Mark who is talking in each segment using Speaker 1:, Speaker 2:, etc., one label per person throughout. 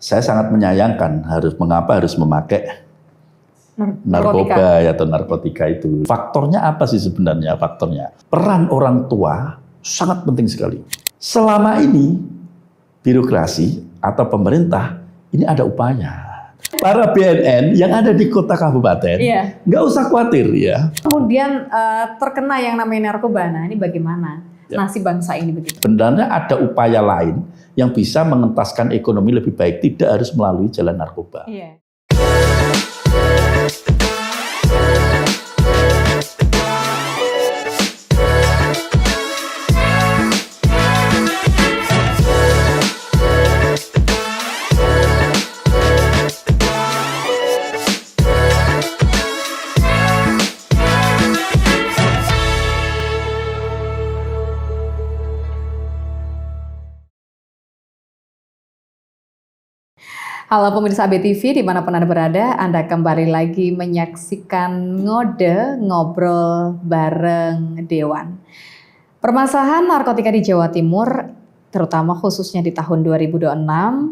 Speaker 1: saya sangat menyayangkan mengapa harus memakai narkoba atau narkotika itu. Faktornya apa sih sebenarnya faktornya? Peran orang tua sangat penting sekali. Selama ini birokrasi atau pemerintah ini ada upaya. Para BNN yang ada di kota kabupaten nggak usah khawatir ya.
Speaker 2: Kemudian terkena yang namanya narkoba, nah ini bagaimana nasib bangsa ini begitu? Sebenarnya
Speaker 1: ada upaya lain yang bisa mengentaskan ekonomi lebih baik, tidak harus melalui jalan narkoba.
Speaker 2: Halo pemirsa ABTV dimanapun Anda berada, Anda kembali lagi menyaksikan Ngode Ngobrol bareng Dewan. Permasalahan narkotika di Jawa Timur, terutama khususnya di tahun 2026,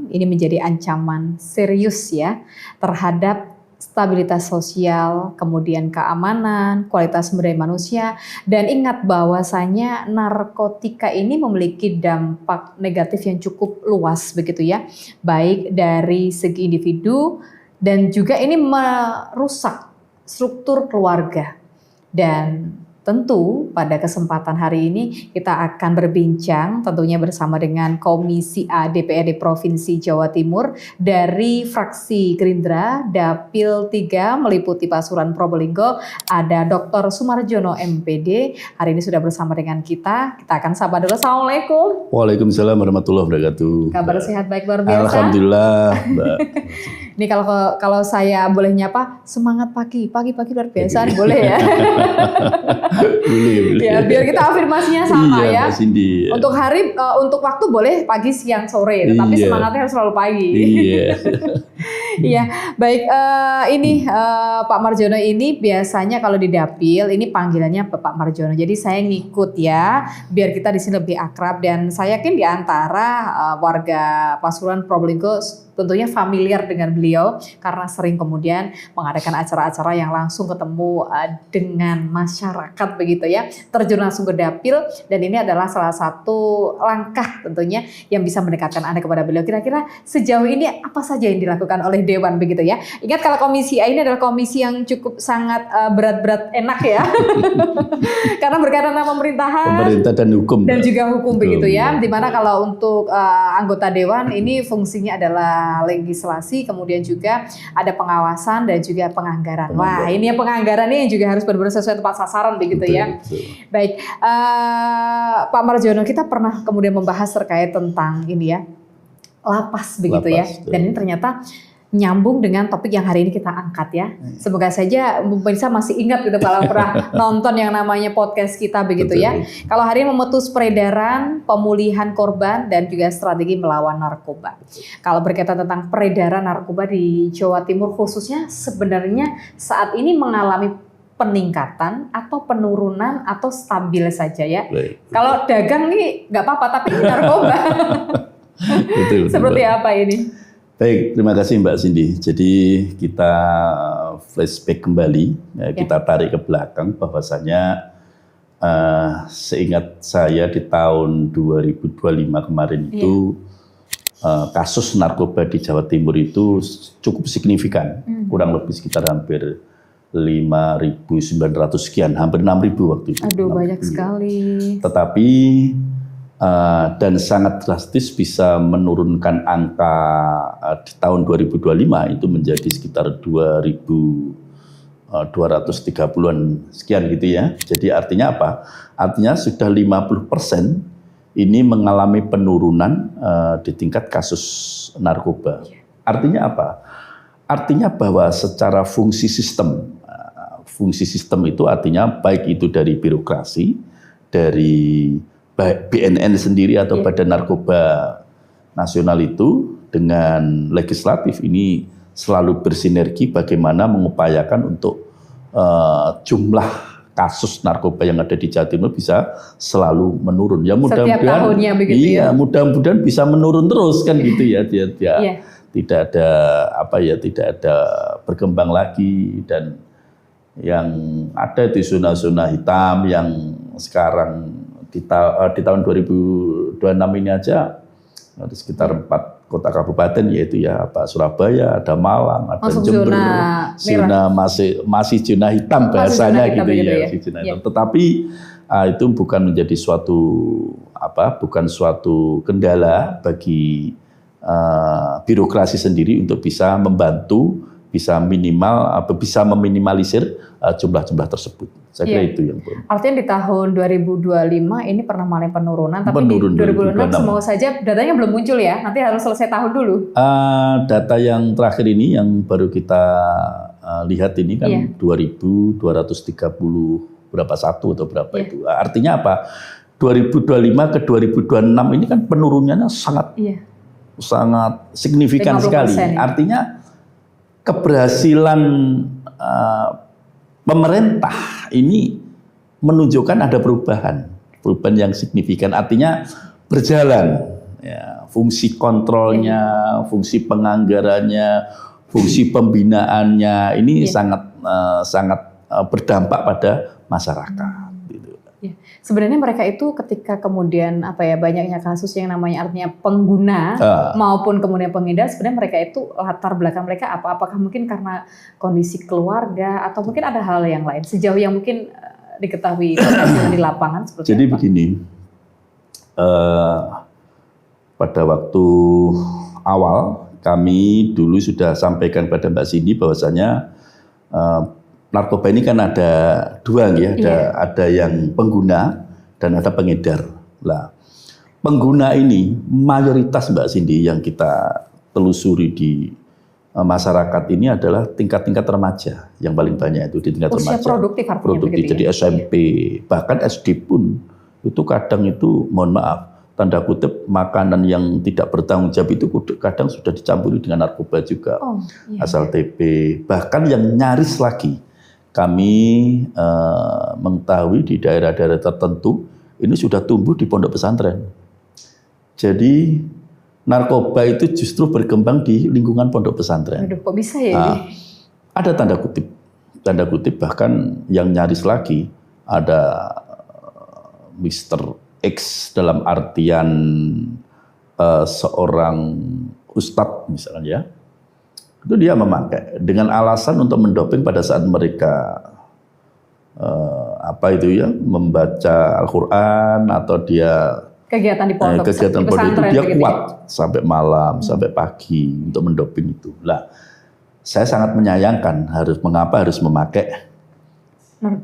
Speaker 2: ini menjadi ancaman serius ya terhadap stabilitas sosial, kemudian keamanan, kualitas sumber daya manusia, dan ingat bahwasanya narkotika ini memiliki dampak negatif yang cukup luas begitu ya, baik dari segi individu dan juga ini merusak struktur keluarga. Dan tentu pada kesempatan hari ini kita akan berbincang tentunya bersama dengan Komisi A DPRD Provinsi Jawa Timur dari fraksi Gerindra Dapil 3 meliputi Pasuruan Probolinggo, ada Dr. Sumarjono MPD. Hari ini sudah bersama dengan kita. Kita akan sapa dulu. Assalamualaikum.
Speaker 1: Waalaikumsalam warahmatullahi wabarakatuh.
Speaker 2: Kabar sehat baik luar biasa.
Speaker 1: Alhamdulillah, Mbak.
Speaker 2: Ini kalau saya boleh nyapa, semangat pagi luar biasa, boleh ya.
Speaker 1: Boleh.
Speaker 2: Ya, biar kita afirmasinya sama
Speaker 1: iya,
Speaker 2: ya.
Speaker 1: Cindy, ya.
Speaker 2: Untuk hari, untuk waktu boleh pagi, siang, sore, tapi semangatnya harus selalu pagi.
Speaker 1: Iya.
Speaker 2: Iya, baik. Ini Pak Marjono ini biasanya kalau di Dapil ini panggilannya Pak Marjono. Jadi saya ngikut ya, biar kita di sini lebih akrab, dan saya yakin di antara warga Pasuruan Probolinggo tentunya familiar dengan beliau karena sering kemudian mengadakan acara-acara yang langsung ketemu dengan masyarakat begitu ya, terjun langsung ke Dapil, dan ini adalah salah satu langkah tentunya yang bisa mendekatkan Anda kepada beliau. Kira-kira sejauh ini apa saja yang dilakukan oleh Dewan begitu ya? Ingat kalau Komisi A ini adalah komisi yang cukup sangat berat-berat enak ya, karena berkaitan dengan
Speaker 1: pemerintah dan hukum
Speaker 2: dan juga hukum begitu ya. Dimana kalau untuk anggota Dewan ini fungsinya adalah legislasi, kemudian juga ada pengawasan dan juga penganggaran. Wah, ini yang penganggaran ini juga harus benar-benar sesuai tepat sasaran begitu ya. Baik, Pak Marjono, kita pernah kemudian membahas terkait tentang ini ya, lapas begitu ya. Dan ini ternyata nyambung dengan topik yang hari ini kita angkat ya. Semoga saja pemirsa masih ingat gitu kalau pernah nonton yang namanya podcast kita begitu ya. Kalau hari ini memutus peredaran, pemulihan korban, dan juga strategi melawan narkoba. Kalau berkaitan tentang peredaran narkoba di Jawa Timur khususnya, sebenarnya saat ini mengalami peningkatan atau penurunan atau stabil saja ya. Kalau dagang nih nggak apa-apa, tapi ini narkoba.
Speaker 1: betul,
Speaker 2: seperti apa ini?
Speaker 1: Baik, terima kasih Mbak Cindy. Jadi kita flashback kembali, kita tarik ke belakang bahwasanya seingat saya di tahun 2025 kemarin itu kasus narkoba di Jawa Timur itu cukup signifikan, kurang lebih sekitar hampir 5.900 sekian, hampir 6.000 waktu itu.
Speaker 2: Aduh, banyak sekali.
Speaker 1: Tetapi dan sangat drastis bisa menurunkan angka di tahun 2025 itu menjadi sekitar 2.230-an sekian gitu ya. Jadi artinya apa? Artinya sudah 50% ini mengalami penurunan di tingkat kasus narkoba. Artinya apa? Artinya bahwa secara fungsi sistem itu artinya baik itu dari birokrasi, dari BNN sendiri atau Badan Narkoba Nasional itu dengan legislatif ini selalu bersinergi bagaimana mengupayakan untuk jumlah kasus narkoba yang ada di Jawa Timur bisa selalu menurun. Ya mudah-mudahan
Speaker 2: setiap tahunnya begitu
Speaker 1: ya. Mudah-mudahan bisa menurun terus kan gitu ya. tidak ada tidak ada berkembang lagi, dan yang ada di zona-zona hitam yang sekarang di tahun 2026 ini aja ada sekitar 4 kota kabupaten, yaitu Surabaya, ada Malang, ada
Speaker 2: Langsung
Speaker 1: Jember, zona masih zona hitam bahasanya
Speaker 2: zona hitam
Speaker 1: gitu ya.
Speaker 2: ya.
Speaker 1: Zona hitam. Tetapi itu bukan menjadi bukan suatu kendala bagi birokrasi sendiri untuk bisa membantu, bisa meminimalisir jumlah-jumlah tersebut. Saya kira itu yang penting.
Speaker 2: Artinya di tahun 2025 ini pernah mengalami penurunan, tapi di 2026 semoga saja datanya belum muncul ya. Nanti harus selesai tahun dulu.
Speaker 1: Data yang terakhir ini yang baru kita lihat ini kan 2.230 berapa satu atau berapa itu. Artinya apa? 2025 ke 2026 ini kan penurunannya sangat signifikan sekali. Artinya keberhasilan pemerintah ini menunjukkan ada perubahan yang signifikan. Artinya berjalan, ya, fungsi kontrolnya, fungsi penganggarannya, fungsi pembinaannya ini sangat berdampak pada masyarakat.
Speaker 2: Sebenarnya mereka itu ketika kemudian banyaknya kasus yang namanya artinya pengguna maupun kemudian pengedar, sebenarnya mereka itu latar belakang mereka apa? Apakah mungkin karena kondisi keluarga atau mungkin ada hal yang lain sejauh yang mungkin diketahui di lapangan seperti
Speaker 1: Jadi
Speaker 2: apa?
Speaker 1: Begini, pada waktu awal kami dulu sudah sampaikan pada Mbak Cindy bahwasanya narkoba ini kan ada dua ya, ada yang pengguna dan ada pengedar. Lah, pengguna ini mayoritas Mbak Cindy yang kita telusuri di masyarakat ini adalah tingkat-tingkat remaja yang paling banyak itu di tingkat
Speaker 2: usia
Speaker 1: remaja. Produktif, jadi SMP, bahkan SD pun itu kadang itu, mohon maaf, tanda kutip makanan yang tidak bertanggung jawab itu kadang sudah dicampuri dengan narkoba juga, asal TB. Bahkan yang nyaris lagi, kami mengetahui di daerah-daerah tertentu ini sudah tumbuh di pondok pesantren. Jadi narkoba itu justru berkembang di lingkungan pondok pesantren.
Speaker 2: Aduh, kok bisa ya?
Speaker 1: Ada tanda kutip bahkan yang nyaris lagi ada Mr. X dalam artian seorang ustadz misalnya ya. Itu dia memakai dengan alasan untuk mendoping pada saat mereka membaca Al-Quran atau dia
Speaker 2: kegiatan di pondok,
Speaker 1: kegiatan pondok itu dia kuat sampai malam, sampai pagi untuk mendoping itu. Lah, saya sangat menyayangkan mengapa harus memakai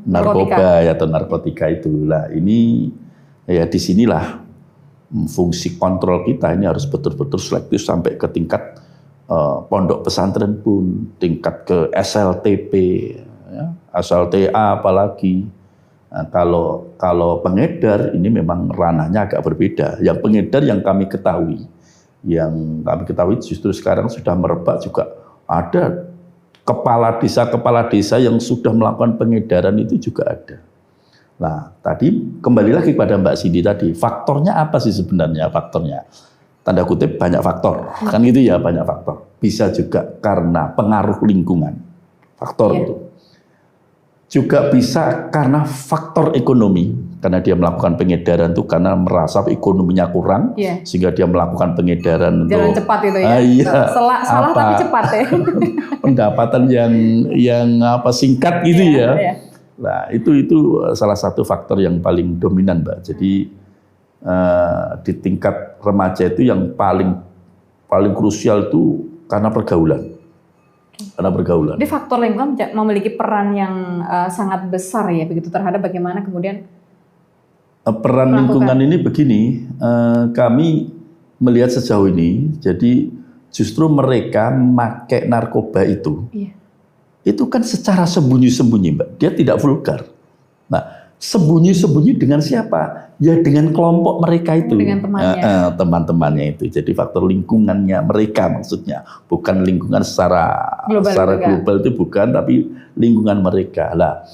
Speaker 1: narkoba atau narkotika itu. Lah, ini ya disinilah fungsi kontrol kita ini harus betul-betul selektif sampai ke tingkat pondok pesantren pun, tingkat ke SLTP, ya, SLTA apalagi. Nah, kalau pengedar ini memang ranahnya agak berbeda. Yang pengedar yang kami ketahui justru sekarang sudah merebak juga ada kepala desa yang sudah melakukan pengedaran itu juga ada. Nah, tadi kembali lagi kepada Mbak Cindy tadi, faktornya apa sih sebenarnya faktornya? Tanda kutip banyak faktor, kan gitu ya, banyak faktor. Bisa juga karena pengaruh lingkungan, faktor itu. Juga bisa karena faktor ekonomi, karena dia melakukan pengedaran itu karena merasa ekonominya kurang, sehingga dia melakukan pengedaran
Speaker 2: jalan
Speaker 1: untuk
Speaker 2: cepat itu ya. Salah tapi cepat ya.
Speaker 1: Pendapatan yang singkat gitu ya. Nah, itu salah satu faktor yang paling dominan, Mbak. Jadi di tingkat remaja itu yang paling krusial itu karena pergaulan.
Speaker 2: Jadi faktor lingkungan memiliki peran yang sangat besar ya begitu terhadap bagaimana kemudian
Speaker 1: peran lingkungan ini begini, kami melihat sejauh ini, jadi justru mereka memakai narkoba itu kan secara sembunyi-sembunyi, Mbak. Dia tidak vulgar. Nah, sembunyi-sembunyi dengan siapa? Ya dengan kelompok mereka itu.
Speaker 2: Dengan temannya.
Speaker 1: Teman-temannya itu. Jadi faktor lingkungannya mereka maksudnya. Bukan lingkungan secara global itu bukan, tapi lingkungan mereka. Lah,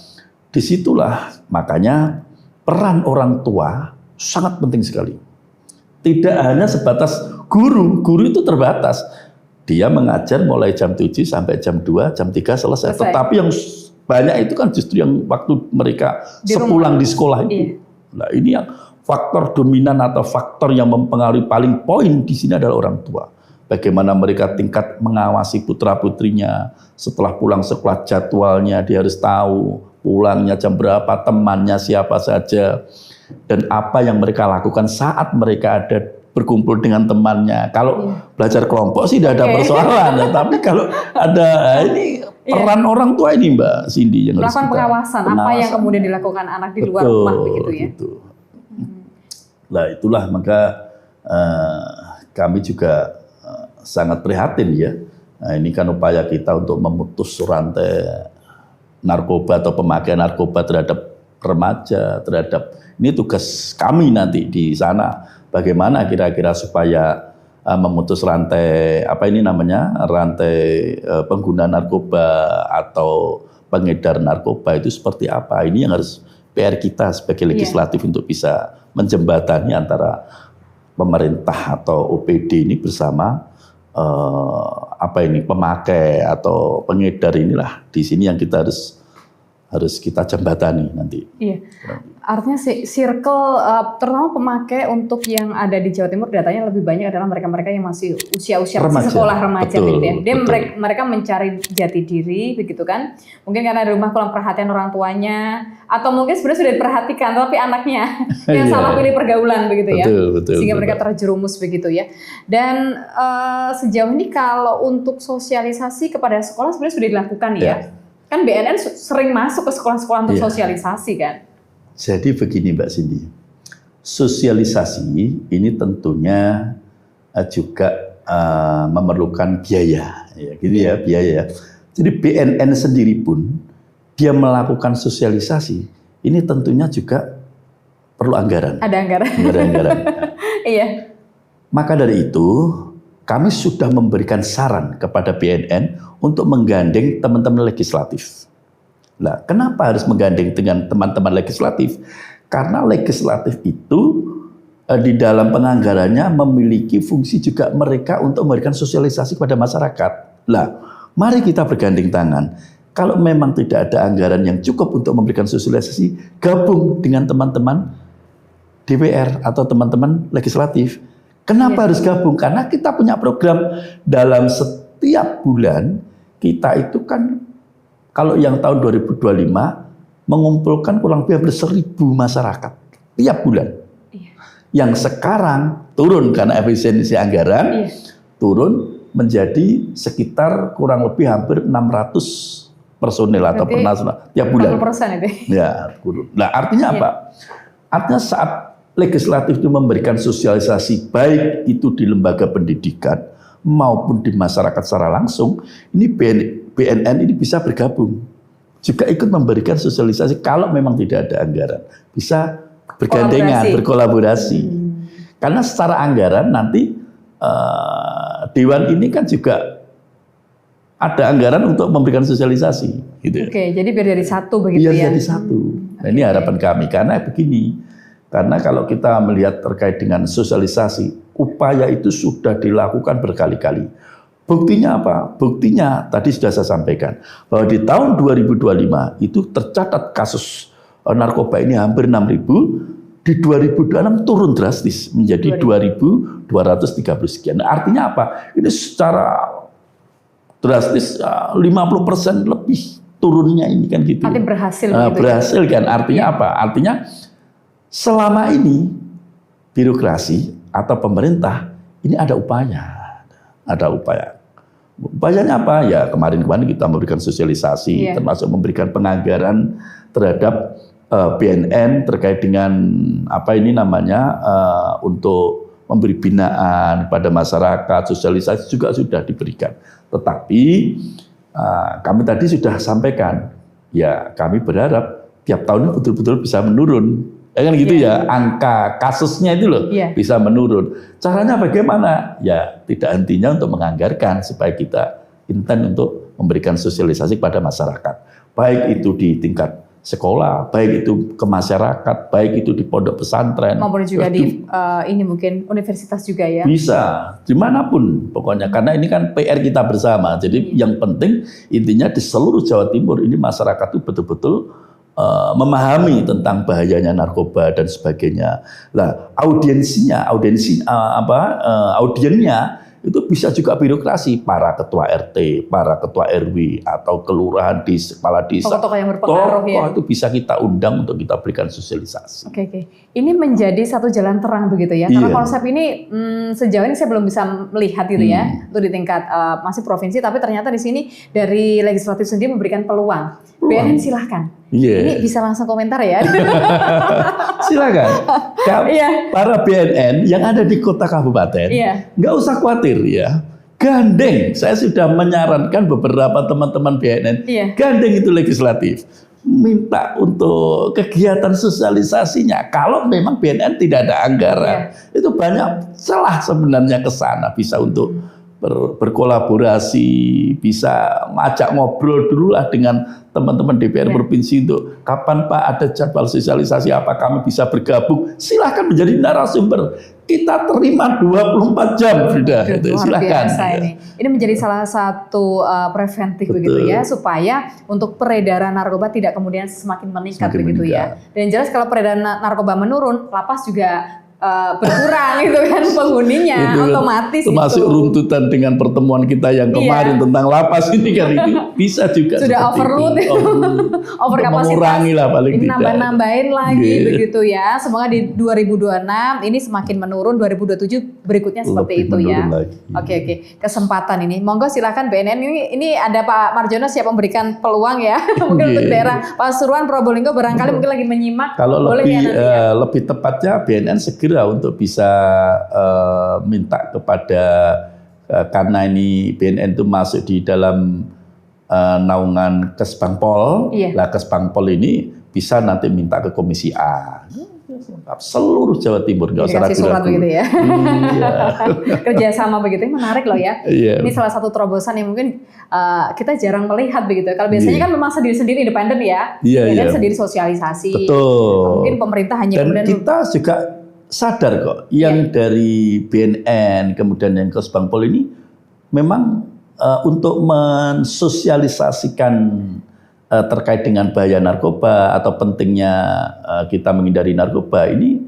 Speaker 1: disitulah makanya peran orang tua sangat penting sekali. Tidak hanya sebatas guru itu terbatas. dia mengajar mulai jam 7 sampai jam 2, jam 3 selesai. Tetapi yang banyak itu kan justru yang waktu mereka sepulang di sekolah itu. Iya. Nah, ini yang faktor dominan atau faktor yang mempengaruhi paling poin di sini adalah orang tua. Bagaimana mereka tingkat mengawasi putra-putrinya setelah pulang sekolah, jadwalnya dia harus tahu, pulangnya jam berapa, temannya siapa saja, dan apa yang mereka lakukan saat mereka ada berkumpul dengan temannya. Kalau belajar kelompok sih tidak ada persoalan, ya, tapi kalau ada ini peran orang tua ini Mbak Cindy yang
Speaker 2: melakukan pengawasan, apa yang kemudian dilakukan anak di luar rumah begitu ya. Gitu.
Speaker 1: Nah itulah maka kami juga sangat prihatin ya. Nah, ini kan upaya kita untuk memutus rantai narkoba atau pemakaian narkoba terhadap remaja, terhadap ini tugas kami nanti di sana. Bagaimana kira-kira supaya memutus rantai apa ini namanya rantai pengguna narkoba atau pengedar narkoba itu seperti apa? Ini yang harus PR kita sebagai legislatif untuk bisa menjembatani antara pemerintah atau OPD ini bersama pemakai atau pengedar inilah di sini yang kita harus kita jembatani nanti. Iya.
Speaker 2: Artinya circle terutama pemakai untuk yang ada di Jawa Timur datanya lebih banyak adalah mereka-mereka yang masih usia-usia masih sekolah remaja gitu ya. Dia mereka mencari jati diri begitu kan. Mungkin karena di rumah kurang perhatian orang tuanya atau mungkin sebenarnya sudah diperhatikan tapi anaknya yang salah pilih pergaulan begitu ya. Sehingga mereka terjerumus begitu ya. Dan sejauh ini kalau untuk sosialisasi kepada sekolah sebenarnya sudah dilakukan ya. Kan BNN sering masuk ke sekolah-sekolah untuk sosialisasi kan.
Speaker 1: Jadi begini Mbak Cindy, sosialisasi ini tentunya juga memerlukan biaya, ya, gitu ya, biaya. Jadi BNN sendiri pun dia melakukan sosialisasi, ini tentunya juga perlu anggaran.
Speaker 2: Ada anggaran.
Speaker 1: Anggaran.
Speaker 2: Iya.
Speaker 1: Maka dari itu kami sudah memberikan saran kepada BNN untuk menggandeng teman-teman legislatif. Nah, kenapa harus menggandeng dengan teman-teman legislatif? Karena legislatif itu di dalam penganggarannya memiliki fungsi juga mereka untuk memberikan sosialisasi kepada masyarakat. Nah, mari kita bergandeng tangan. Kalau memang tidak ada anggaran yang cukup untuk memberikan sosialisasi, gabung dengan teman-teman DPR atau teman-teman legislatif. Kenapa harus gabung? Karena kita punya program dalam setiap bulan kita itu kan kalau yang tahun 2025 mengumpulkan kurang lebih 1.000 masyarakat tiap bulan. Yang sekarang turun karena efisiensi anggaran, turun menjadi sekitar kurang lebih hampir 600 personil atau personal tiap bulan.
Speaker 2: 40% itu.
Speaker 1: Ya, nah artinya apa? Artinya saat legislatif itu memberikan sosialisasi baik itu di lembaga pendidikan maupun di masyarakat secara langsung, ini BNN ini bisa bergabung, juga ikut memberikan sosialisasi kalau memang tidak ada anggaran, bisa bergandengan, berkolaborasi. Karena secara anggaran nanti Dewan ini kan juga ada anggaran untuk memberikan sosialisasi. Gitu.
Speaker 2: Oke, jadi biar jadi satu begitu ya?
Speaker 1: Biar jadi satu. Nah, ini harapan kami, karena begini, karena kalau kita melihat terkait dengan sosialisasi, upaya itu sudah dilakukan berkali-kali. Buktinya apa? Buktinya tadi sudah saya sampaikan bahwa di tahun 2025 itu tercatat kasus narkoba ini hampir 6.000, di 2026 turun drastis menjadi 2.230 sekian. Nah, artinya apa? Ini secara drastis 50% lebih turunnya ini kan gitu.
Speaker 2: Artinya berhasil.
Speaker 1: Berhasil kan? Artinya apa? Artinya selama ini birokrasi atau pemerintah ini ada upaya. Upayanya apa? Ya kemarin-kemarin kita memberikan sosialisasi, termasuk memberikan penganggaran terhadap BNN terkait dengan apa ini namanya untuk memberi binaan pada masyarakat, sosialisasi juga sudah diberikan. Tetapi kami tadi sudah sampaikan, ya kami berharap tiap tahun ini betul-betul bisa menurun. Kan gitu ya, angka kasusnya itu loh bisa menurun. Caranya bagaimana? Ya tidak hentinya untuk menganggarkan supaya kita intent untuk memberikan sosialisasi kepada masyarakat. Baik itu di tingkat sekolah, baik itu ke masyarakat, baik itu di pondok pesantren,
Speaker 2: maupun juga di ini mungkin universitas juga ya.
Speaker 1: bisa dimanapun pokoknya, karena ini kan PR kita bersama. Jadi yang penting intinya di seluruh Jawa Timur ini masyarakat itu betul-betul memahami tentang bahayanya narkoba dan sebagainya. Nah, audiensinya audiennya itu bisa juga birokrasi, para ketua RT, para ketua RW, atau kelurahan, kepala desa.
Speaker 2: Tokoh-tokoh yang berpengaruh ya.
Speaker 1: Itu bisa kita undang untuk kita berikan sosialisasi.
Speaker 2: Oke. Ini menjadi satu jalan terang begitu ya. Karena konsep ini sejauh ini saya belum bisa melihat gitu ya, untuk di tingkat masih provinsi, tapi ternyata di sini dari legislatif sendiri memberikan peluang. BNN silahkan. Ini bisa langsung komentar ya.
Speaker 1: Silakan. Para BNN yang ada di kota kabupaten, nggak usah khawatir ya. Gandeng, saya sudah menyarankan beberapa teman-teman BNN, gandeng itu legislatif. Minta untuk kegiatan sosialisasinya. Kalau memang BNN tidak ada anggaran, itu banyak celah sebenarnya ke sana, bisa untuk berkolaborasi, bisa ngajak ngobrol dulu lah dengan teman-teman DPR provinsi untuk kapan Pak ada jadwal sosialisasi, apa kami bisa bergabung, silahkan menjadi narasumber, kita terima 24 jam sudah. Silahkan
Speaker 2: ini menjadi salah satu preventif begitu ya, supaya untuk peredaran narkoba tidak kemudian semakin meningkat begitu ya. Dan jelas kalau peredaran narkoba menurun, lapas juga berkurang gitu kan penghuninya, itu otomatis
Speaker 1: termasuk itu. Runtutan dengan pertemuan kita yang kemarin tentang lapas ini kan itu bisa juga
Speaker 2: sudah overload, overkapasitas,
Speaker 1: mengurangi lah paling tidak.
Speaker 2: Nambah-nambahin lagi begitu ya. Semoga di 2026 ini semakin menurun, 2027 berikutnya seperti itu ya. Oke. Kesempatan ini, monggo silakan BNN ini ada Pak Marjono siap memberikan peluang ya. Mungkin untuk daerah Pasuruan, Probolinggo barangkali mungkin lagi menyimak.
Speaker 1: Kalau lebih tepatnya BNN segera untuk bisa minta kepada karena ini BNN itu masuk di dalam naungan Kesbangpol, lah Kesbangpol ini bisa nanti minta ke Komisi A. Seluruh Jawa Timur, nggak usah ragu-ragu.
Speaker 2: Begitu ya. Kerjasama begitu, menarik loh ya. Ini salah satu terobosan yang mungkin kita jarang melihat begitu. Kalau biasanya kan memang sendiri-sendiri independen ya, dan sendiri sosialisasi.
Speaker 1: Betul.
Speaker 2: Mungkin pemerintah hanya
Speaker 1: dan kita juga sadar kok, yang dari BNN kemudian yang Kesbangpol ini memang untuk mensosialisasikan terkait dengan bahaya narkoba atau pentingnya kita menghindari narkoba ini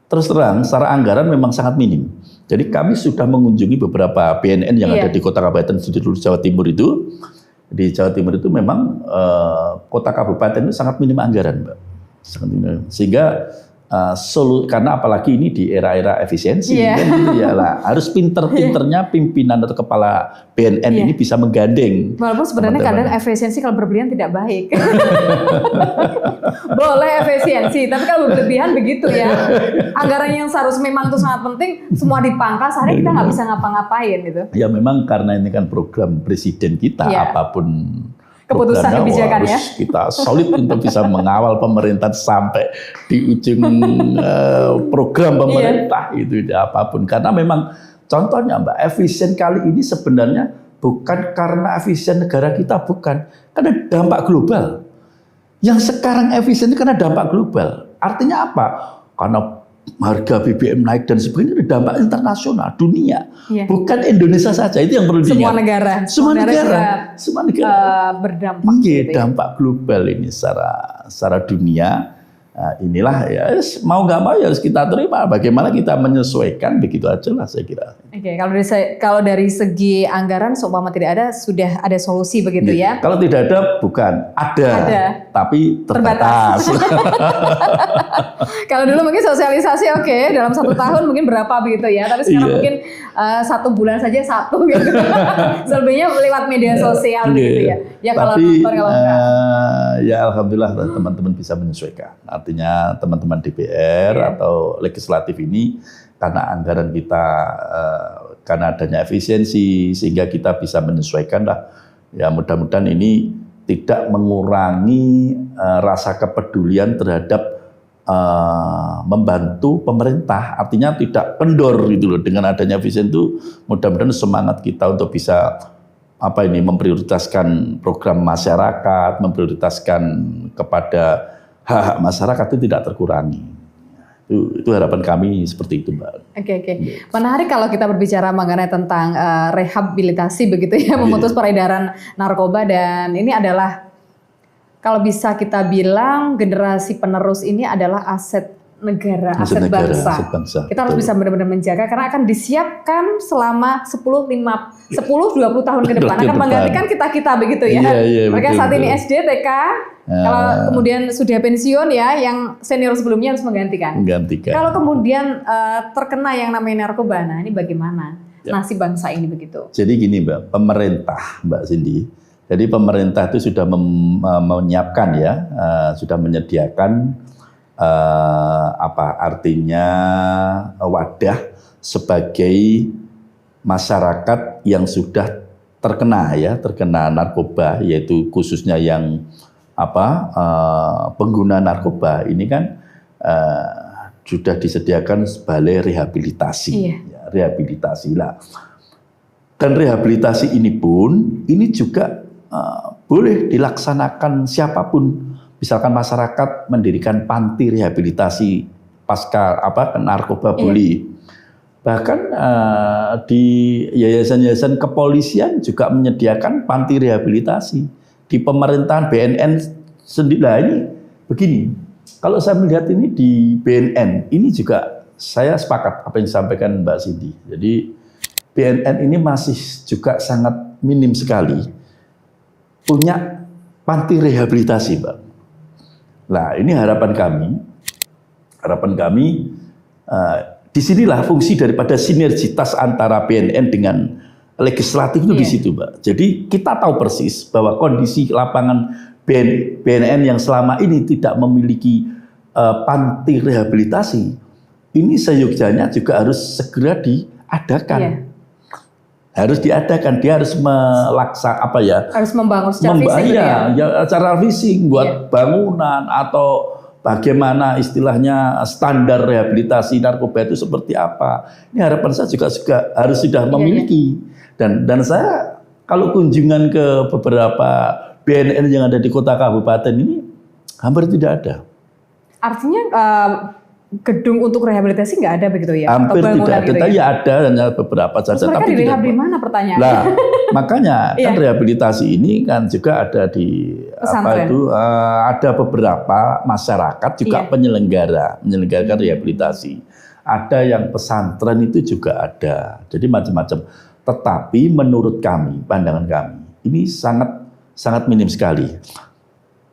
Speaker 1: terus terang secara anggaran memang sangat minim. Jadi kami sudah mengunjungi beberapa BNN yang ada di kota kabupaten di seluruh Jawa Timur itu. Di Jawa Timur itu memang kota kabupaten itu sangat minim anggaran, Mbak. Sangat minim. Sehingga karena apalagi ini di era-era efisiensi kan gitu ya lah, harus pinter-pinternya pimpinan atau kepala BNN ini bisa menggandeng.
Speaker 2: Walaupun sebenarnya kadang efisiensi kalau berlebihan tidak baik. Boleh efisiensi, tapi kalau berlebihan begitu ya. Anggaran yang seharusnya memang itu sangat penting, semua dipangkas, hari kita nggak bisa ngapa-ngapain gitu.
Speaker 1: Ya memang karena ini kan program presiden kita, apapun
Speaker 2: keputusan kebijakan ya.
Speaker 1: Kita solid untuk bisa mengawal pemerintah sampai di ujung program pemerintah itu apapun. Karena memang contohnya Mbak, efisien kali ini sebenarnya bukan karena efisien negara kita, bukan. Karena dampak global. Yang sekarang efisien itu karena dampak global. Artinya apa? Karena harga BBM naik dan sebagainya itu dampak internasional, dunia. Bukan Indonesia saja, itu yang perlu diingat. Semua negara
Speaker 2: berdampak.
Speaker 1: Dampak global ini secara dunia. Inilah ya, mau nggak mau ya harus kita terima. Bagaimana kita menyesuaikan, begitu aja lah saya kira.
Speaker 2: Kalau dari segi anggaran seumpama tidak ada, sudah ada solusi begitu ya?
Speaker 1: Kalau tidak ada, bukan ada. Tapi terbatas.
Speaker 2: Kalau dulu mungkin sosialisasi dalam 1 tahun mungkin berapa begitu ya, tapi sekarang mungkin 1 bulan saja 1 gitu. Selebihnya lewat media sosial gitu ya. Ya kalau
Speaker 1: tapi,
Speaker 2: nonton, kalau enggak.
Speaker 1: Ya alhamdulillah teman-teman bisa menyesuaikan. Artinya teman-teman DPR atau legislatif ini karena anggaran kita karena adanya efisiensi sehingga kita bisa menyesuaikan lah. Ya mudah-mudahan ini tidak mengurangi rasa kepedulian terhadap membantu pemerintah, artinya tidak kendor gitu loh. Dengan adanya efisien itu mudah-mudahan semangat kita untuk bisa memprioritaskan program masyarakat, memprioritaskan kepada hak-hak masyarakat itu tidak terkurangi. Itu harapan kami seperti itu, Mbak.
Speaker 2: Oke. Menarik kalau kita berbicara mengenai tentang rehabilitasi begitu ya, memutus peredaran narkoba, dan ini adalah kalau bisa kita bilang generasi penerus ini adalah aset negara, aset bangsa. Kita harus bisa benar-benar menjaga karena akan disiapkan selama 10-20 tahun ke depan akan menggantikan kita begitu ya. Mereka saat ini SD, TK, kalau kemudian sudah pensiun ya, yang senior sebelumnya harus menggantikan. Kalau kemudian terkena yang namanya narkoba, nah ini bagaimana nasib bangsa ini begitu?
Speaker 1: Jadi gini, Mbak, pemerintah, Mbak Cindy. Jadi pemerintah itu sudah menyiapkan ya, sudah menyediakan artinya wadah sebagai masyarakat yang sudah terkena narkoba, yaitu khususnya yang pengguna narkoba ini kan sudah disediakan balai rehabilitasi. Rehabilitasi lah. Dan rehabilitasi ini pun juga boleh dilaksanakan siapapun. Misalkan masyarakat mendirikan panti rehabilitasi pasca narkoba boleh. Bahkan di yayasan-yayasan kepolisian juga menyediakan panti rehabilitasi. Di pemerintahan BNN sendiri, nah ini begini. Kalau saya melihat ini di BNN, ini juga saya sepakat apa yang disampaikan Mbak Cindy. Jadi BNN ini masih juga sangat minim sekali punya panti rehabilitasi, Mbak. Nah, ini harapan kami, disinilah fungsi daripada sinergitas antara BNN dengan legislatif itu di situ, Mbak. Jadi kita tahu persis bahwa kondisi lapangan BNN yang selama ini tidak memiliki panti rehabilitasi, ini seyogyanya juga harus segera diadakan. Harus diadakan, dia harus harus membangun secara fisik secara fisik buat bangunan atau bagaimana istilahnya standar rehabilitasi narkoba itu seperti apa. Ini harapan saya juga harus sudah memiliki. Dan saya kalau kunjungan ke beberapa BNN yang ada di kota kabupaten ini hampir tidak ada.
Speaker 2: Artinya gedung untuk rehabilitasi nggak ada begitu ya?
Speaker 1: Hampir tidak ada, ya ada hanya beberapa saja.
Speaker 2: Tapi direhab di mana pertanyaannya?
Speaker 1: Nah, makanya kan rehabilitasi ini kan juga ada di ada beberapa masyarakat juga menyelenggarakan rehabilitasi. Ada yang pesantren itu juga ada. Jadi macam-macam. Tetapi menurut kami, pandangan kami, ini sangat minim sekali.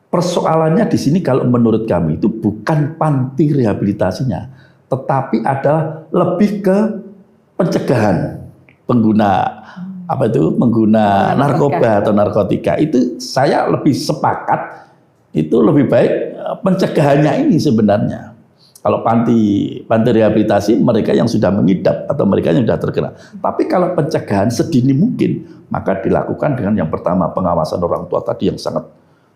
Speaker 1: Persoalannya di sini kalau menurut kami itu bukan panti rehabilitasinya, tetapi adalah lebih ke pencegahan pengguna narkoba atau narkotika. Itu saya lebih sepakat, itu lebih baik pencegahannya ini sebenarnya. Kalau panti rehabilitasi mereka yang sudah mengidap atau mereka yang sudah terkena. Tapi kalau pencegahan sedini mungkin, maka dilakukan dengan yang pertama pengawasan orang tua tadi yang sangat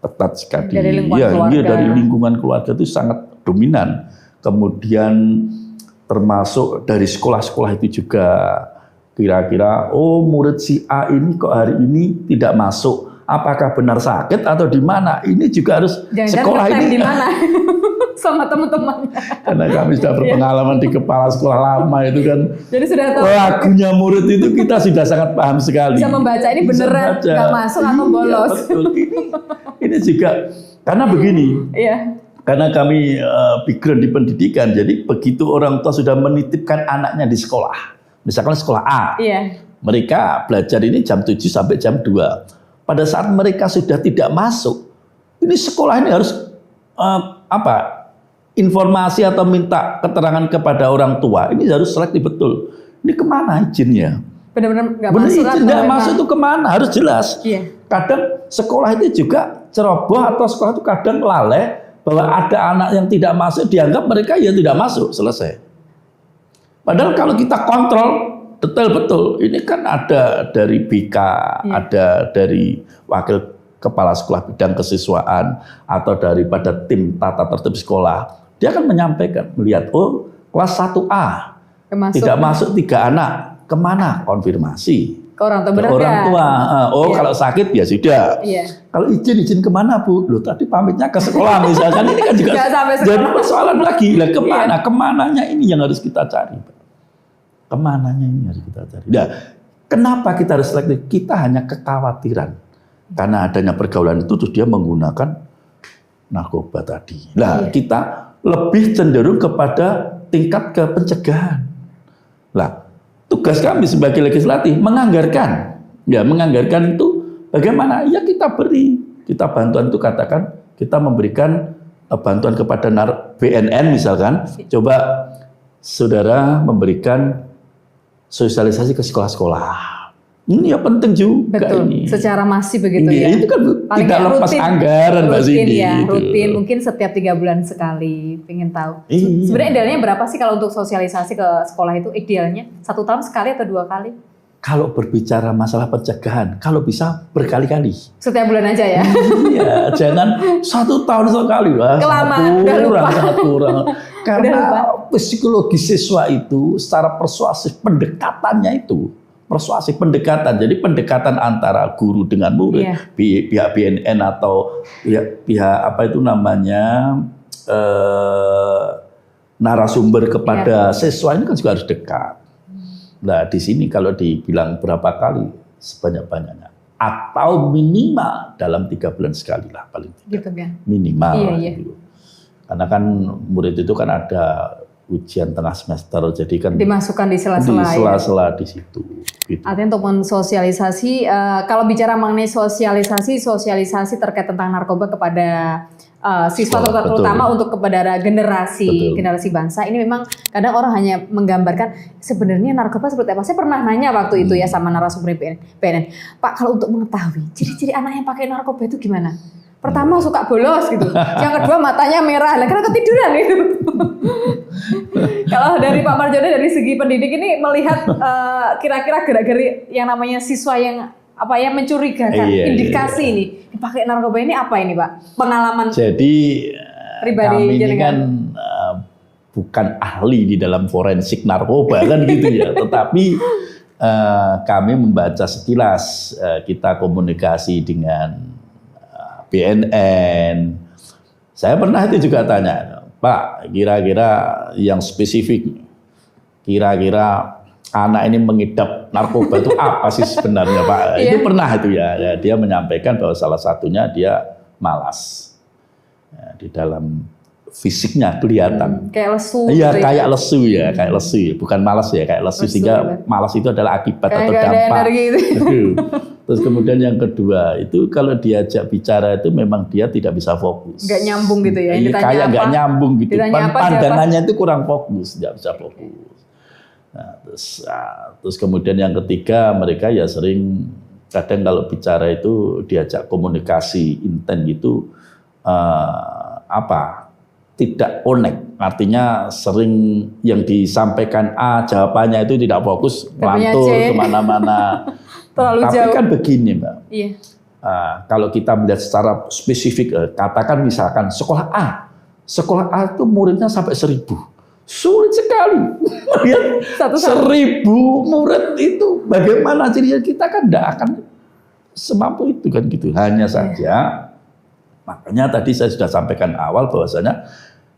Speaker 1: ketat sekali. Dari lingkungan keluarga itu sangat dominan. Kemudian termasuk dari sekolah-sekolah itu juga kira-kira murid si A ini kok hari ini tidak masuk. Apakah benar sakit atau di mana? Ini juga harus sekolah ini
Speaker 2: di mana? Sama teman-temannya.
Speaker 1: Karena kami sudah berpengalaman di kepala sekolah lama itu kan.
Speaker 2: Jadi sudah tahu.
Speaker 1: Lagunya murid itu kita sudah sangat paham sekali.
Speaker 2: Bisa membaca ini beneran nggak masuk atau bolos.
Speaker 1: Betul. Ini juga karena begini. Karena kami background di pendidikan, jadi begitu orang tua sudah menitipkan anaknya di sekolah, misalkan sekolah A, mereka belajar ini jam 7 sampai jam 2. Pada saat mereka sudah tidak masuk, ini sekolah ini harus informasi atau minta keterangan kepada orang tua. Ini harus selektif betul. Ini kemana izinnya?
Speaker 2: Benar-benar nggak masuk.
Speaker 1: Izin nggak masuk itu kemana? Harus jelas. Kadang sekolah itu juga ceroboh atau sekolah itu kadang lalai bahwa ada anak yang tidak masuk, dianggap mereka ya tidak masuk, selesai. Padahal kalau kita kontrol detail betul, ini kan ada dari BK, ada dari wakil kepala sekolah bidang kesiswaan atau daripada tim tata tertib sekolah, dia akan menyampaikan, melihat kelas 1A tidak masuk 3 anak, kemana? Konfirmasi.
Speaker 2: Ke orang tua,
Speaker 1: Ke
Speaker 2: benar
Speaker 1: orang
Speaker 2: nggak?
Speaker 1: tua. Oh,
Speaker 2: Iya.
Speaker 1: kalau sakit ya sudah.
Speaker 2: Iya.
Speaker 1: Kalau izin kemana Bu? Loh tadi pamitnya ke sekolah misalkan, ini kan juga
Speaker 2: Nggak sampai sekolah.
Speaker 1: jadi persoalan lagi. Lah kemana? Kemananya ini yang harus kita cari. Kemananya ini harus kita cari. Nah, kenapa kita harus selektif? Kita hanya kekhawatiran karena adanya pergaulan itu terus dia menggunakan narkoba tadi. Nah, kita lebih cenderung kepada tingkat ke pencegahan. Lah, tugas kami sebagai legislatif menganggarkan. Ya, menganggarkan itu bagaimana? Ya kita beri, kita bantuan itu katakan kita memberikan bantuan kepada BNN misalkan. Coba saudara memberikan sosialisasi ke sekolah-sekolah. Ini ya penting juga.
Speaker 2: Betul,
Speaker 1: ini.
Speaker 2: secara masif begitu ya.
Speaker 1: Itu kan
Speaker 2: Paling
Speaker 1: tidak
Speaker 2: nggak
Speaker 1: lepas
Speaker 2: rutin.
Speaker 1: anggaran Mbak
Speaker 2: Rutin
Speaker 1: Cindy.
Speaker 2: ya,
Speaker 1: gitu.
Speaker 2: rutin. Mungkin setiap 3 bulan sekali. Pengen tahu.
Speaker 1: Iya.
Speaker 2: Sebenarnya idealnya berapa sih kalau untuk sosialisasi ke sekolah itu? Idealnya 1 tahun sekali atau 2 kali?
Speaker 1: Kalau berbicara masalah pencegahan, kalau bisa berkali-kali.
Speaker 2: Setiap bulan aja ya.
Speaker 1: Iya, jangan 1 tahun sekali lah.
Speaker 2: Kelamaan, udah lupa.
Speaker 1: Sangat kurang. Karena
Speaker 2: lupa.
Speaker 1: psikologi siswa itu secara persuasif pendekatannya itu. Persuasif pendekatan, jadi pendekatan antara guru dengan murid, pihak BNN atau pihak apa itu namanya narasumber kepada siswa ini kan juga harus dekat. Nah di sini kalau dibilang berapa kali sebanyak-banyaknya, atau minimal dalam 3 bulan sekali lah paling tidak.
Speaker 2: Gitu kan?
Speaker 1: Minimal.
Speaker 2: Iya.
Speaker 1: Gitu. Karena kan murid itu kan ada ujian tengah semester, jadi kan
Speaker 2: dimasukkan di sela-sela.
Speaker 1: Di sela-sela di situ. Gitu.
Speaker 2: Artinya untuk mensosialisasi, kalau bicara mengenai sosialisasi terkait tentang narkoba kepada siswa terutama untuk kepada generasi bangsa, ini memang kadang orang hanya menggambarkan sebenarnya narkoba seperti apa. Saya pernah nanya waktu itu ya sama narasumber BNN, Pak, kalau untuk mengetahui ciri-ciri anak yang pakai narkoba itu gimana? Pertama suka bolos gitu, yang kedua matanya merah, karena ketiduran itu. Kalau dari Pak Marjono dari segi pendidik ini melihat kira-kira gerak-gerik yang namanya siswa yang mencurigakan, indikasi ini dipakai narkoba ini apa ini Pak? Pengalaman.
Speaker 1: Jadi
Speaker 2: pribadi
Speaker 1: kami ini
Speaker 2: jenengan.
Speaker 1: kan bukan ahli di dalam forensik narkoba kan gitu ya, tetapi kami membaca sekilas, kita komunikasi dengan BNN. Saya pernah itu juga tanya, Pak, kira-kira yang spesifik, kira-kira anak ini mengidap narkoba itu apa sih sebenarnya Pak? Itu pernah itu ya. Dia menyampaikan bahwa salah satunya dia malas. Ya, di dalam fisiknya kelihatan.
Speaker 2: Kayak lesu.
Speaker 1: Iya, kayak lesu ya, kayak lesu. Bukan malas ya, kayak lesu. Sehingga malas itu adalah akibat atau dampak.
Speaker 2: Gitu.
Speaker 1: Terus kemudian yang kedua itu kalau diajak bicara itu memang dia tidak bisa fokus.
Speaker 2: Nggak nyambung gitu ya.
Speaker 1: Kayak nggak nyambung gitu. Pandangannya itu kurang fokus, nggak bisa fokus. Nah, terus kemudian yang ketiga mereka ya sering kadang kalau bicara itu diajak komunikasi intent gitu tidak connect, artinya sering yang disampaikan A jawabannya itu tidak fokus, melantur kemana-mana. Tapi jauh. Kan begini Mbak, kalau kita melihat secara spesifik, katakan misalkan sekolah A itu muridnya sampai 1000. Sulit sekali melihat 1000 murid itu bagaimana cirinya, kita kan tidak akan semampu itu kan gitu. Hanya saja makanya tadi saya sudah sampaikan awal bahwasanya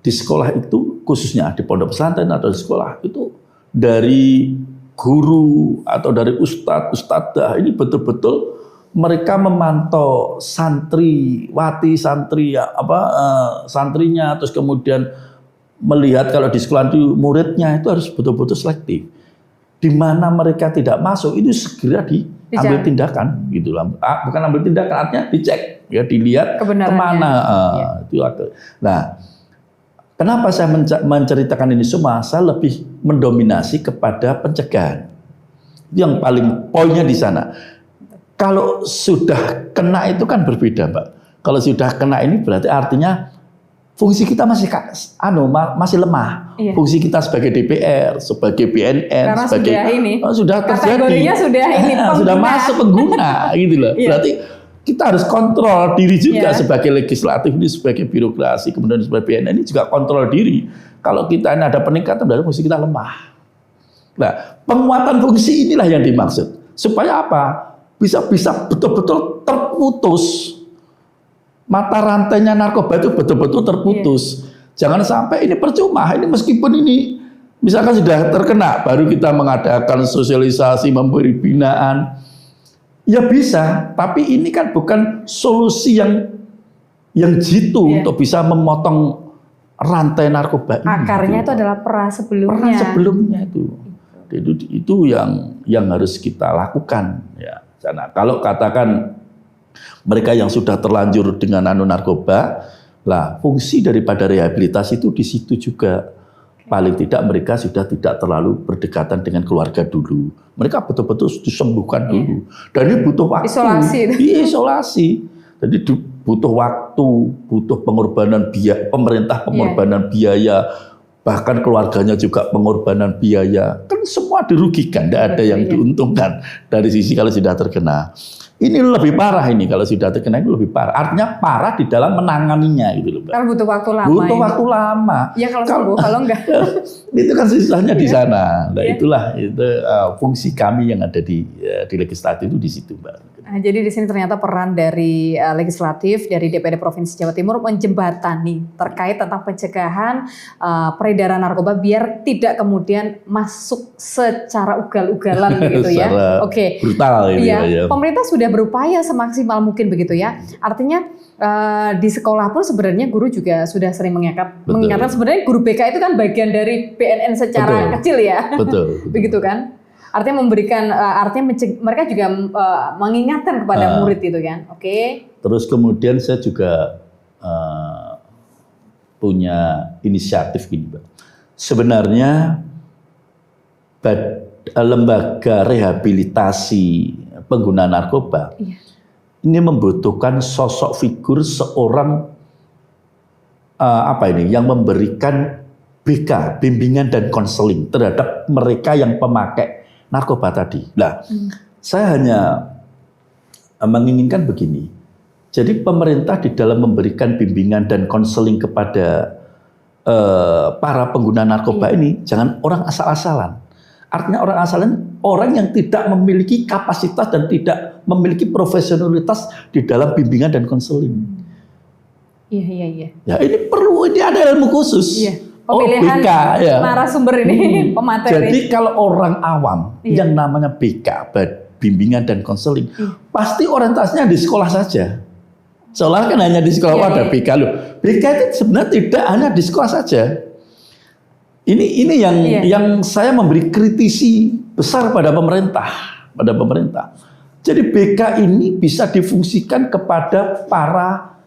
Speaker 1: di sekolah itu khususnya di pondok pesantren atau di sekolah itu dari guru atau dari ustadzah ini betul-betul mereka memantau santrinya, terus kemudian melihat kalau di sekolah itu muridnya itu harus betul-betul selektif. Di mana mereka tidak masuk itu segera diambil tindakan gitu lah. Bukan ambil tindakan, artinya dicek ya, dilihat kemana itu. Nah, kenapa saya menceritakan ini semua? Saya lebih mendominasi kepada pencegahan. Yang paling poinnya di sana. Kalau sudah kena itu kan berbeda, Mbak. Kalau sudah kena ini berarti artinya fungsi kita masih lemah. Iya. Fungsi kita sebagai DPR, sebagai BNN,
Speaker 2: karena
Speaker 1: sebagai sudah terjadi.
Speaker 2: Kategorinya
Speaker 1: sudah masuk pengguna gitu loh. Iya. Berarti kita harus kontrol diri juga sebagai legislatif ini, sebagai birokrasi, kemudian sebagai BNN ini juga kontrol diri. Kalau kita ini ada peningkatan, berarti fungsi kita lemah. Nah, penguatan fungsi inilah yang dimaksud. supaya apa? Bisa betul-betul terputus. Mata rantainya narkoba itu betul-betul terputus. Jangan sampai ini percuma. Ini meskipun ini misalkan sudah terkena, baru kita mengadakan sosialisasi, memberi binaan. Ya bisa, tapi ini kan bukan solusi yang jitu untuk bisa memotong rantai narkoba ini.
Speaker 2: Akarnya itu adalah pera sebelumnya.
Speaker 1: Pera sebelumnya itu yang harus kita lakukan. Ya, karena kalau katakan mereka yang sudah terlanjur dengan narkoba, lah fungsi daripada rehabilitasi itu di situ juga. Paling tidak mereka sudah tidak terlalu berdekatan dengan keluarga dulu. Mereka betul-betul disembuhkan dulu. Dan ini butuh waktu. Isolasi. Jadi butuh waktu, butuh pengorbanan biaya, pemerintah pengorbanan biaya, bahkan keluarganya juga pengorbanan biaya. Kan semua dirugikan, tidak ada yang diuntungkan dari sisi kalau sudah terkena. Ini lebih parah ini kalau sudah terkena, ini lebih parah. Artinya parah di dalam menanganinya gitu loh, Mbak.
Speaker 2: Karena butuh waktu lama.
Speaker 1: Butuh waktu lama.
Speaker 2: Ya kalau sembuh, kalau enggak.
Speaker 1: Itu kan susahnya di sana. Nah, itulah fungsi kami yang ada di legislatif itu di situ, Mbak.
Speaker 2: Nah, jadi di sini ternyata peran dari legislatif dari DPD Provinsi Jawa Timur menjembatani terkait tentang pencegahan peredaran narkoba biar tidak kemudian masuk secara ugal-ugalan begitu ya. Oke.
Speaker 1: Brutal ini ya.
Speaker 2: Pemerintah sudah berupaya semaksimal mungkin begitu ya. Artinya di sekolah pun sebenarnya guru juga sudah sering mengingatkan sebenarnya guru BK itu kan bagian dari BNN secara kecil ya. Betul. Begitu kan? Artinya memberikan, mereka juga mengingatkan kepada murid itu kan, oke. Terus
Speaker 1: kemudian saya juga punya inisiatif gini, Mbak. Sebenarnya lembaga rehabilitasi pengguna narkoba ini membutuhkan sosok figur seorang yang memberikan BK, bimbingan dan konseling terhadap mereka yang pemakai narkoba tadi. Nah, saya hanya menginginkan begini. Jadi pemerintah di dalam memberikan bimbingan dan konseling kepada para pengguna narkoba ini jangan orang asal-asalan. Artinya orang asalan orang yang tidak memiliki kapasitas dan tidak memiliki profesionalitas di dalam bimbingan dan konseling.
Speaker 2: Iya.
Speaker 1: Ya ini ada ilmu khusus.
Speaker 2: Iya. Pemilihan
Speaker 1: BK,
Speaker 2: narasumber ini, pemateri.
Speaker 1: Jadi kalau orang awam yang namanya BK, bimbingan dan konseling, pasti orientasinya di sekolah saja. Seolah kan hanya di sekolah ada BK loh. BK itu sebenarnya tidak hanya di sekolah saja. Ini yang saya memberi kritisi besar pada pemerintah. Jadi BK ini bisa difungsikan kepada para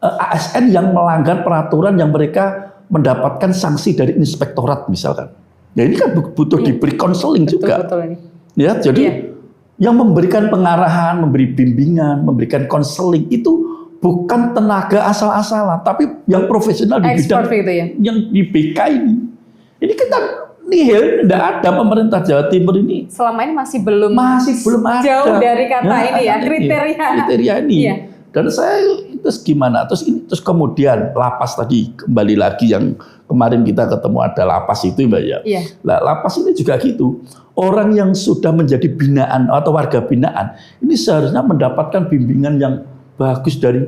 Speaker 1: ASN yang melanggar peraturan yang mereka mendapatkan sanksi dari inspektorat misalkan. Ya ini kan butuh diberi konseling juga. Betul ini. Ya, jadi yang memberikan pengarahan, memberi bimbingan, memberikan konseling itu bukan tenaga asal-asalan, tapi yang profesional di bidang yang di BK ini. Ini kita nihil, tidak ada pemerintah Jawa Timur ini.
Speaker 2: Selama ini masih belum ada. Jauh dari kata ini ya, kriteria
Speaker 1: ini. Iya. Dan saya terus gimana? Terus kemudian lapas tadi kembali lagi yang kemarin kita ketemu ada lapas itu, Mbak ya.
Speaker 2: Iya.
Speaker 1: Nah, lapas ini juga gitu. Orang yang sudah menjadi binaan atau warga binaan ini seharusnya mendapatkan bimbingan yang bagus dari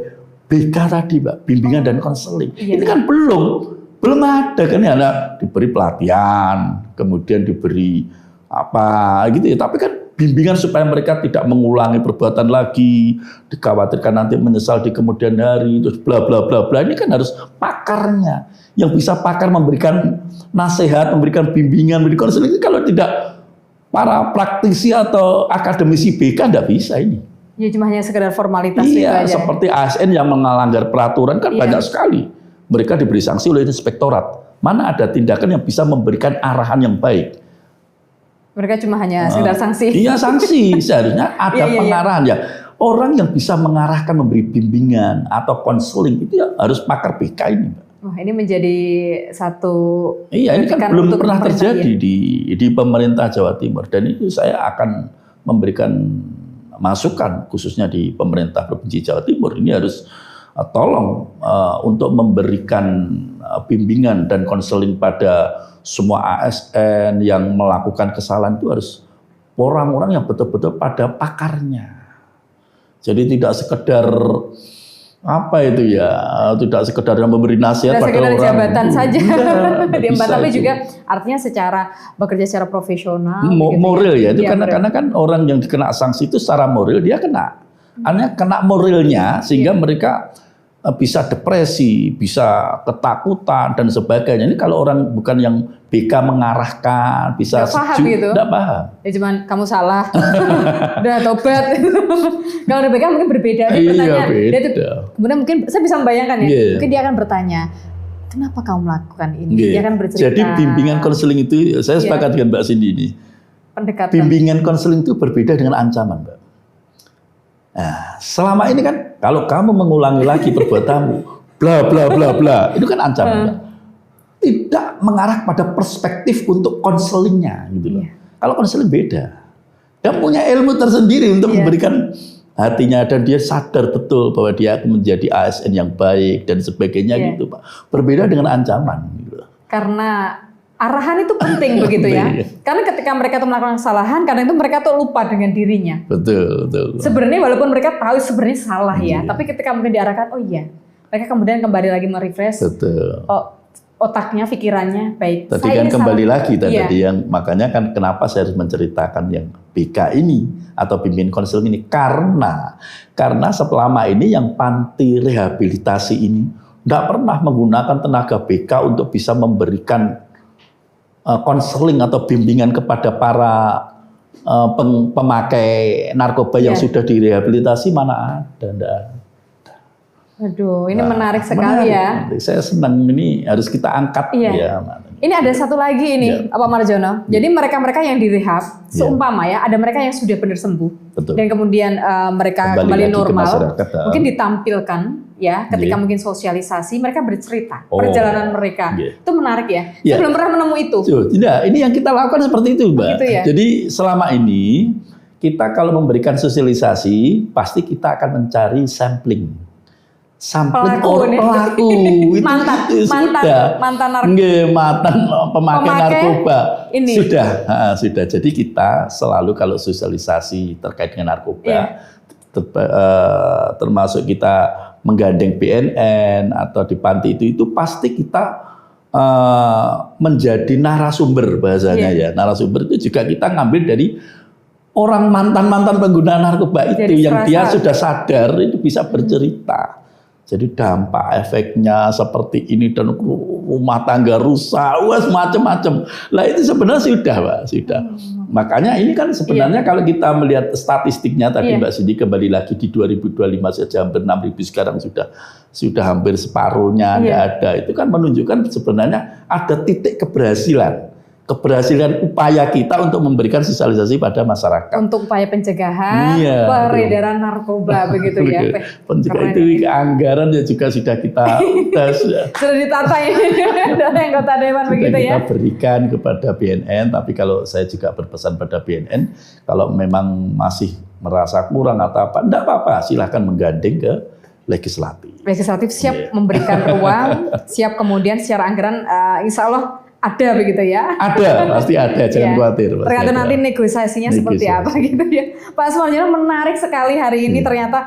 Speaker 1: BK tadi, Mbak. Bimbingan dan konseling. Ini kan belum ada kan ya, diberi pelatihan, kemudian diberi apa gitu ya. Tapi kan bimbingan supaya mereka tidak mengulangi perbuatan lagi, dikhawatirkan nanti menyesal di kemudian hari, terus bla bla bla bla. Ini kan harus pakarnya, yang bisa pakar memberikan nasihat, memberikan bimbingan, memberikan konseling. Kalau tidak para praktisi atau akademisi BK tidak bisa ini.
Speaker 2: Ya cuma hanya sekedar formalitas
Speaker 1: itu aja. Seperti ASN yang melanggar peraturan kan banyak sekali. Mereka diberi sanksi oleh inspektorat. Mana ada tindakan yang bisa memberikan arahan yang baik.
Speaker 2: Mereka cuma hanya sekedar sanksi.
Speaker 1: Iya sanksi, seharusnya ada pengarahan ya. Orang yang bisa mengarahkan, memberi bimbingan atau konseling itu ya harus pakar BK ini, Mbak.
Speaker 2: Wah, ini menjadi satu.
Speaker 1: Iya, ini kan belum pernah terjadi di pemerintah Jawa Timur, dan itu saya akan memberikan masukan khususnya di pemerintah Provinsi Jawa Timur ini harus tolong untuk memberikan bimbingan dan konseling pada semua ASN yang melakukan kesalahan itu harus orang-orang yang betul-betul pada pakarnya. Jadi tidak sekedar apa itu ya, tidak sekedar memberi nasihat pada
Speaker 2: sekedar
Speaker 1: orang.
Speaker 2: jabatan saja,
Speaker 1: Bisa
Speaker 2: tapi
Speaker 1: itu.
Speaker 2: juga artinya bekerja secara profesional.
Speaker 1: Moral ya, itu
Speaker 2: Iya,
Speaker 1: karena kan orang yang dikena sanksi itu secara moral dia kena. Hanya kena moralnya sehingga mereka bisa depresi, bisa ketakutan dan sebagainya. Ini kalau orang bukan yang BK mengarahkan, bisa
Speaker 2: Nggak paham
Speaker 1: sejuk,
Speaker 2: gitu.
Speaker 1: nggak paham.
Speaker 2: Ya cuman kamu salah, udah tobat. Kalau ada BK mungkin berbeda. Dia bertanya,
Speaker 1: Beda.
Speaker 2: kemudian mungkin saya bisa membayangkan ya,
Speaker 1: Iya.
Speaker 2: mungkin dia akan bertanya, kenapa kamu melakukan ini?
Speaker 1: Iya.
Speaker 2: Dia akan bercerita.
Speaker 1: Jadi bimbingan konseling itu, saya sepakat dengan Mbak Cindy ini.
Speaker 2: Pendekatan.
Speaker 1: Bimbingan konseling itu berbeda dengan ancaman, Mbak. Nah, selama ini kan kalau kamu mengulangi lagi perbuatanmu, bla bla bla bla, itu kan ancaman, Mbak. Tidak mengarah pada perspektif untuk konselingnya, gitu loh. Kalau konseling beda, dia punya ilmu tersendiri untuk memberikan hatinya dan dia sadar betul bahwa dia akan menjadi ASN yang baik dan sebagainya gitu, Pak. Berbeda dengan ancaman. Gitu.
Speaker 2: Karena arahan itu penting begitu ya. Karena ketika mereka tuh melakukan kesalahan, kadang itu mereka tuh lupa dengan dirinya.
Speaker 1: Betul.
Speaker 2: Sebenarnya walaupun mereka tahu sebenarnya salah ya, tapi ketika mungkin diarahkan, oh iya, mereka kemudian kembali lagi merefresh.
Speaker 1: Betul.
Speaker 2: Otaknya, pikirannya baik.
Speaker 1: Tadi kan kembali lagi tadi yang makanya kan kenapa saya harus menceritakan yang BK ini atau bimbingan konseling ini karena selama ini yang panti rehabilitasi ini tidak pernah menggunakan tenaga BK untuk bisa memberikan konseling atau bimbingan kepada para pemakai narkoba yang sudah direhabilitasi, mana ada, enggak ada.
Speaker 2: Aduh, ini menarik sekali ya.
Speaker 1: Saya senang, ini harus kita angkat. Ya.
Speaker 2: Ini ada satu lagi ini, Pak Marjono. Jadi mereka-mereka yang direhab, seumpama ya, ada mereka yang sudah benar sembuh.
Speaker 1: Betul.
Speaker 2: Dan kemudian mereka kembali normal, mungkin
Speaker 1: ya.
Speaker 2: ditampilkan ya, ketika mungkin sosialisasi, mereka bercerita perjalanan mereka. Itu menarik ya. Saya belum pernah menemui itu.
Speaker 1: Tidak, ini yang kita lakukan seperti itu, Mbak.
Speaker 2: Gitu ya?
Speaker 1: Jadi selama ini, kita kalau memberikan sosialisasi, pasti kita akan mencari sampling
Speaker 2: pelaku
Speaker 1: itu
Speaker 2: mantan
Speaker 1: pemakai narkoba
Speaker 2: ini.
Speaker 1: Sudah. Jadi kita selalu kalau sosialisasi terkait dengan narkoba, termasuk kita menggandeng BNN atau di panti itu pasti kita menjadi narasumber bahasanya ya. Narasumber itu juga kita ngambil dari orang mantan pengguna narkoba itu yang dia sudah sadar itu bisa bercerita. Jadi dampak efeknya seperti ini dan rumah tangga rusak, macam-macam. Lah itu sebenarnya sudah. Makanya ini kan sebenarnya kalau kita melihat statistiknya tadi Mbak Cindy kembali lagi di 2025 saja hampir 6.000 sekarang sudah hampir separuhnya nggak ada. Itu kan menunjukkan sebenarnya ada titik keberhasilan upaya kita untuk memberikan sosialisasi pada masyarakat.
Speaker 2: Untuk upaya pencegahan peredaran narkoba begitu ya.
Speaker 1: Pencegahan itu anggaran ya juga sudah kita
Speaker 2: sudah ditata ini dari anggota dewan begitu ya.
Speaker 1: Kita berikan kepada BNN, tapi kalau saya juga berpesan pada BNN, kalau memang masih merasa kurang atau apa, enggak apa-apa, silahkan menggandeng ke legislatif.
Speaker 2: Legislatif siap memberikan ruang, siap kemudian secara anggaran insya Allah ada begitu ya?
Speaker 1: Ada, pasti ada, jangan khawatir.
Speaker 2: Tergantung nanti negosiasinya seperti apa gitu ya. Pak Sumarjono, menarik sekali hari ini ternyata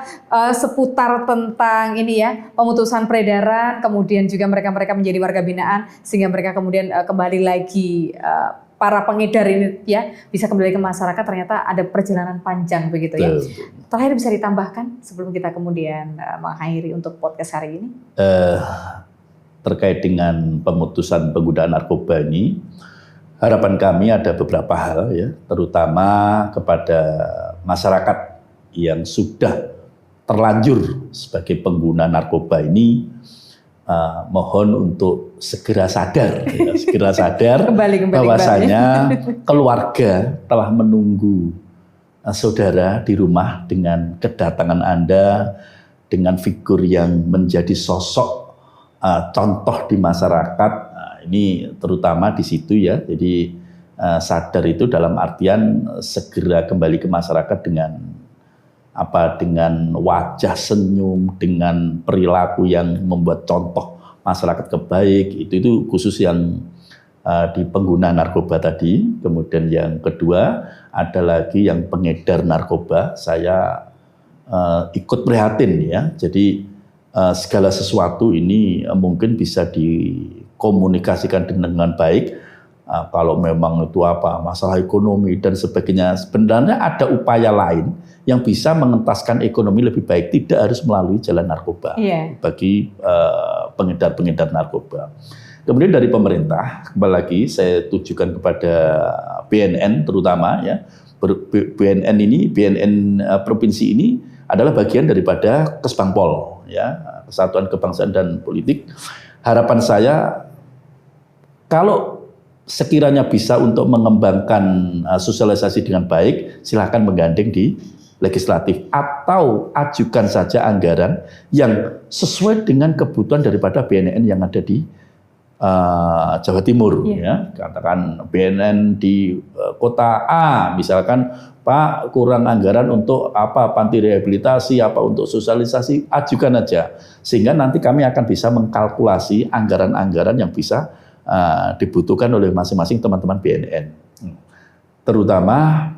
Speaker 2: seputar tentang ini ya, pemutusan peredaran, kemudian juga mereka menjadi warga binaan, sehingga mereka kemudian kembali lagi para pengedar ini ya, bisa kembali ke masyarakat, ternyata ada perjalanan panjang begitu ya. Terakhir bisa ditambahkan sebelum kita kemudian mengakhiri untuk podcast hari ini?
Speaker 1: Terkait dengan pemutusan penggunaan narkoba ini, harapan kami ada beberapa hal ya, terutama kepada masyarakat yang sudah terlanjur sebagai pengguna narkoba ini, mohon untuk segera sadar bahwasanya keluarga telah menunggu saudara di rumah dengan kedatangan Anda, dengan figur yang menjadi sosok contoh di masyarakat. Ini terutama di situ ya. Jadi sadar itu dalam artian segera kembali ke masyarakat dengan wajah senyum, dengan perilaku yang membuat contoh masyarakat kebaik. Itu khusus yang di pengguna narkoba tadi. Kemudian yang kedua ada lagi yang pengedar narkoba. Saya ikut prihatin ya. Jadi segala sesuatu ini mungkin bisa dikomunikasikan dengan baik. Kalau memang itu masalah ekonomi dan sebagainya, sebenarnya ada upaya lain yang bisa mengentaskan ekonomi lebih baik, tidak harus melalui jalan narkoba bagi pengedar-pengedar narkoba. Kemudian dari pemerintah, kembali lagi saya tujukan kepada BNN terutama ya. BNN provinsi ini adalah bagian daripada Kesbangpol ya, Kesatuan Kebangsaan dan Politik. Harapan saya kalau sekiranya bisa untuk mengembangkan sosialisasi dengan baik, silahkan menggandeng di legislatif atau ajukan saja anggaran yang sesuai dengan kebutuhan daripada BNN yang ada di Jawa Timur ya. Katakan BNN di kota A misalkan, Pak, kurang anggaran untuk panti rehabilitasi, untuk sosialisasi, ajukan aja sehingga nanti kami akan bisa mengkalkulasi anggaran-anggaran yang bisa dibutuhkan oleh masing-masing teman-teman BNN. Terutama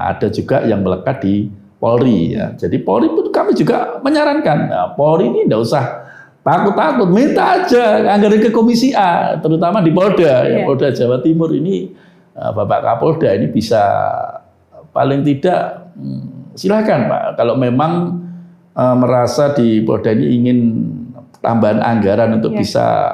Speaker 1: ada juga yang melekat di Polri ya. Jadi Polri pun kami juga menyarankan, Polri ini tidak usah takut-takut, minta aja anggaran ke Komisi A, terutama di Polda ya. Polda Jawa Timur ini Bapak Kapolda ini bisa paling tidak silakan Pak, kalau memang merasa di Polda ini ingin tambahan anggaran untuk bisa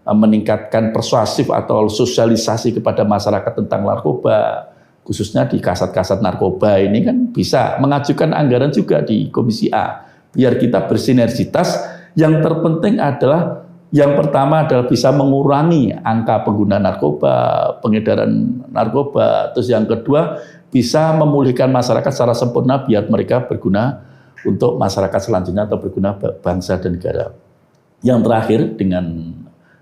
Speaker 1: meningkatkan persuasif atau sosialisasi kepada masyarakat tentang narkoba, khususnya di kasat-kasat narkoba ini kan bisa mengajukan anggaran juga di Komisi A biar kita bersinergitas. Yang terpenting adalah yang pertama adalah bisa mengurangi angka pengguna narkoba, pengedaran narkoba. Terus yang kedua bisa memulihkan masyarakat secara sempurna biar mereka berguna untuk masyarakat selanjutnya atau berguna bangsa dan negara. Yang terakhir dengan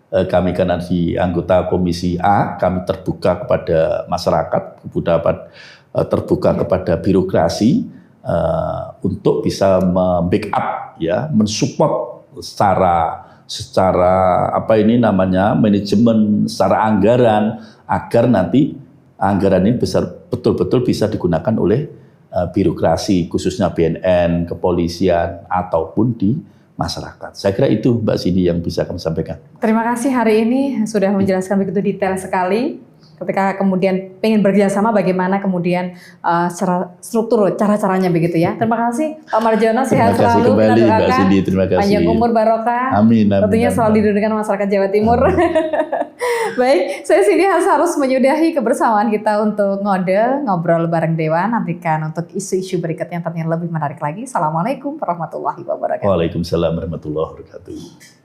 Speaker 1: kami karena di anggota Komisi A, kami terbuka kepada masyarakat, terbuka kepada birokrasi untuk bisa membackup ya, mensupport secara manajemen, secara anggaran agar nanti anggaran ini betul-betul bisa digunakan oleh birokrasi khususnya BNN, kepolisian ataupun di masyarakat. Saya kira itu Mbak Cindy yang bisa kami sampaikan.
Speaker 2: Terima kasih hari ini sudah menjelaskan begitu detail sekali. Ketika kemudian pengen bekerja sama, bagaimana kemudian secara struktur, cara-caranya begitu ya. Terima kasih Pak Marjono, sehat selalu.
Speaker 1: Kembali Mbak Cindy, terima kasih.
Speaker 2: Panjang umur barokah.
Speaker 1: Amin.
Speaker 2: Tentunya selalu didudukkan masyarakat Jawa Timur. Baik, saya Cindy harus menyudahi kebersamaan kita untuk ngobrol bareng Dewan. Nantikan untuk isu-isu berikutnya tentunya lebih menarik lagi. Assalamualaikum warahmatullahi wabarakatuh.
Speaker 1: Waalaikumsalam warahmatullahi wabarakatuh.